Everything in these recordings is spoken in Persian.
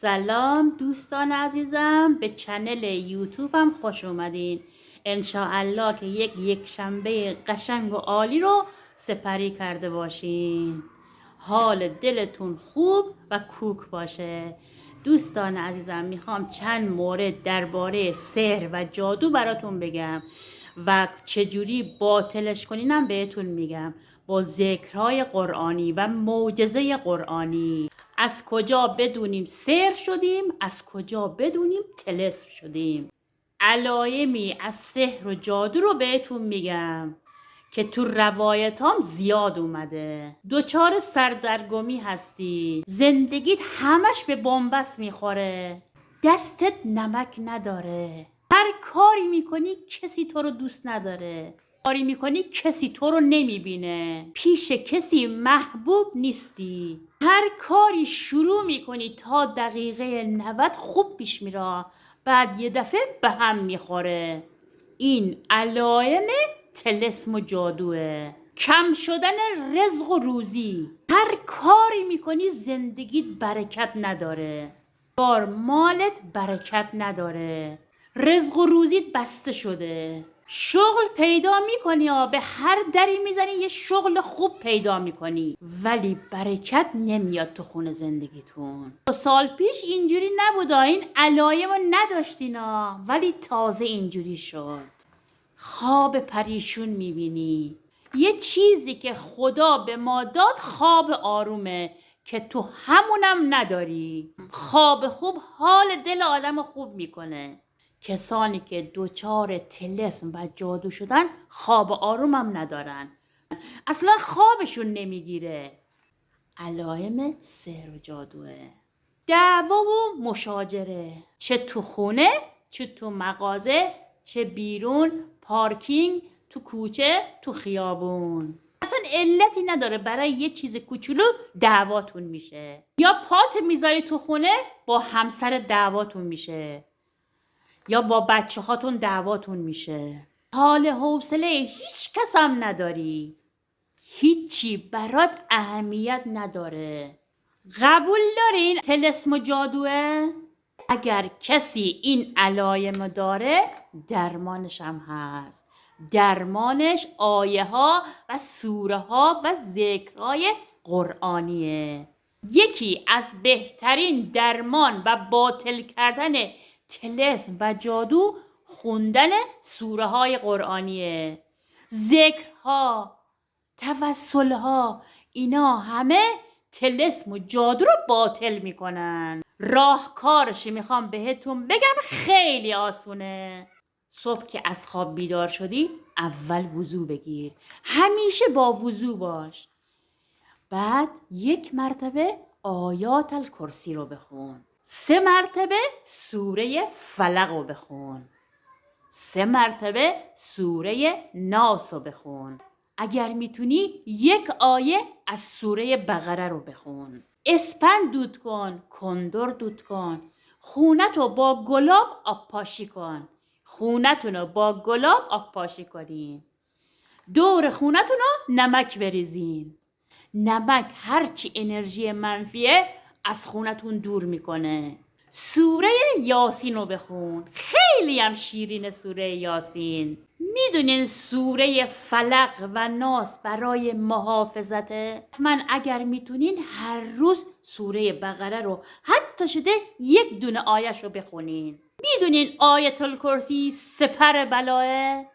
سلام دوستان عزیزم، به چنل یوتیوبم خوش اومدین. انشاءالله که یک شنبه قشنگ و عالی رو سپری کرده باشین. حال دلتون خوب و کوک باشه. دوستان عزیزم، میخوام چند مورد درباره سحر و جادو براتون بگم و چجوری باطلش کنینم بهتون میگم با ذکرهای قرآنی و معجزه قرآنی. از کجا بدونیم سحر شدیم، از کجا بدونیم طلسم شدیم. علایمی از سحر و جادو رو بهتون میگم که تو روایتام زیاد اومده. دوچار سردرگمی هستی، زندگیت همش به بنبست میخوره، دستت نمک نداره، هر کاری میکنی کسی تو رو دوست نداره، کاری میکنی کسی تو رو نمیبینه، پیش کسی محبوب نیستی، هر کاری شروع میکنی تا دقیقه 90 خوب پیش میره، بعد یه دفعه به هم میخوره. این علائم طلسم و جادوه. کم شدن رزق و روزی، هر کاری میکنی زندگیت برکت نداره، مالت برکت نداره، رزق و روزیت بسته شده، شغل پیدا میکنی، به هر دری میزنی یه شغل خوب پیدا میکنی، ولی برکت نمیاد تو خونه زندگیتون. 2 سال پیش اینجوری نبودا، این علائم رو نداشتینا، ولی تازه اینجوری شد. خواب پریشون میبینی، یه چیزی که خدا به ما داد خواب آرومه که تو همونم نداری. خواب خوب حال دل آدم خوب میکنه. کسانی که دوچار طلسم و جادو شدن خواب آرومم ندارن، اصلا خوابشون نمیگیره. علائم سحر و جادوه. دعوا و مشاجره، چه تو خونه، چه تو مغازه، چه بیرون، پارکینگ، تو کوچه، تو خیابون. اصلا علتی نداره برای یه چیز کوچولو دعواتون میشه. یا پات میذاری تو خونه با همسر دعواتون میشه، یا با بچه هاتون دعواتون میشه. حال حوصله هیچ کس هم نداری، هیچی برات اهمیت نداره. قبول دارین طلسم و جادوه؟ اگر کسی این علائم داره درمانش هم هست. درمانش آیه ها و سوره ها و ذکرهای قرآنیه. یکی از بهترین درمان و باطل کردن طلسم و جادو خوندن سوره های قرآنیه. ذکرها، توسلها، اینا همه طلسم و جادو رو باطل میکنن. راهکارش میخوام بهتون بگم، خیلی آسونه. صبح که از خواب بیدار شدی اول وضو بگیر، همیشه با وضو باش. بعد 1 مرتبه آیات الکرسی رو بخون، 3 مرتبه سوره فلق رو بخون، 3 مرتبه سوره ناس رو بخون. اگر میتونی 1 آیه از سوره بقره رو بخون. اسپند دود کن، کندر دود کن، خونتو با گلاب آب پاشی کن. خونتونو با گلاب آب پاشی کنین، دور خونتونو نمک بریزین. نمک هرچی انرژی منفیه از خونتون دور میکنه. سوره یاسین رو بخون، خیلی هم شیرین سوره یاسین. میدونین سوره فلق و ناس برای محافظته؟ حتما اگر میتونین هر روز سوره بقره رو حتی شده 1 دونه آیش رو بخونین. میدونین آیت الکرسی سپر بلاه؟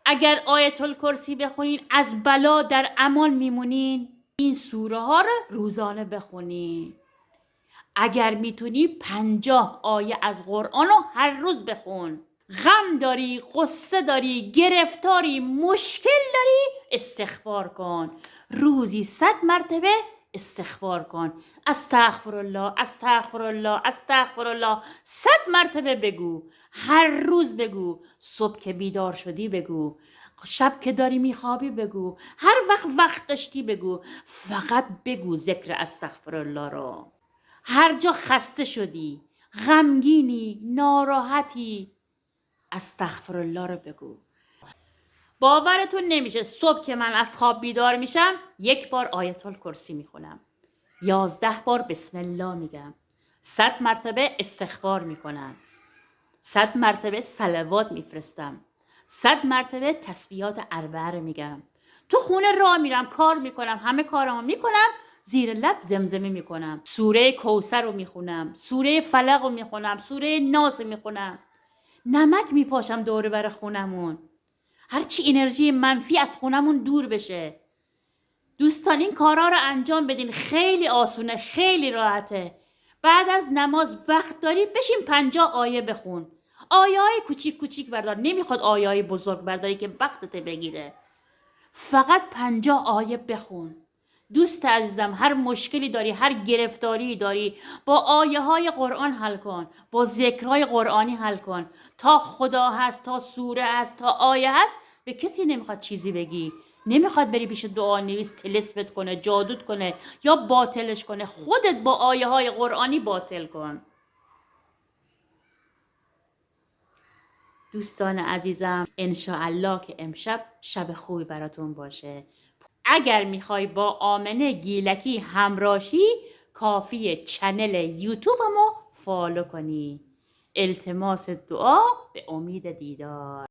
اگر آیت الکرسی بخونین از بلا در امان میمونین. این سوره ها رو روزانه بخونین. اگر میتونی 50 آیه از قرآن رو هر روز بخون. غم داری، غصه داری، گرفتاری، مشکل داری، استغفار کن. روزی 100 مرتبه استغفار کن. استغفرالله، استغفرالله، استغفرالله 100 مرتبه بگو. هر روز بگو. صبح که بیدار شدی بگو، شب که داری میخوابی بگو، هر وقت داشتی بگو. فقط بگو ذکر استغفرالله رو. هر جا خسته شدی، غمگینی، ناراحتی، استغفرالله رو بگو. باورتون نمیشه صبح که من از خواب بیدار میشم 1 بار آیت الکرسی میخونم، 11 بار بسم الله میگم، 100 مرتبه استغفار میکنم، 100 مرتبه صلوات میفرستم، 100 مرتبه تسبیحات اربعه رو میگم. تو خونه راه میرم، کار میکنم، همه کارامو میکنم، زیر لب زمزمه میکنم، سوره کوثر رو میخونم، سوره فلق رو میخونم، سوره ناس میخونم، نمک میپاشم دور بر خونمون، هرچی انرژی منفی از خونمون دور بشه. دوستان این کارا رو انجام بدین، خیلی آسونه، خیلی راحته. بعد از نماز وقت داری بشین 50 آیه بخون. آیه های کوچیک کوچیک بردار، نمیخواد آیه های بزرگ برداری که وقتت بگیره. فقط 50 آیه بخون. دوست عزیزم، هر مشکلی داری، هر گرفتاری داری، با آیه های قرآن حل کن، با ذکرهای قرآنی حل کن. تا خدا هست، تا سوره هست، تا آیه هست، به کسی نمیخواد چیزی بگی، نمیخواد بری پیش دعا نویس طلسمت کنه، جادوت کنه یا باطلش کنه. خودت با آیه های قرآنی باطل کن. دوستان عزیزم، انشاءالله که امشب شب خوبی براتون باشه. اگر میخوای با آمنه گیلکی همراشی، کافیه چنل یوتیوبمو فالو کنی. التماس دعا به امید دیدار.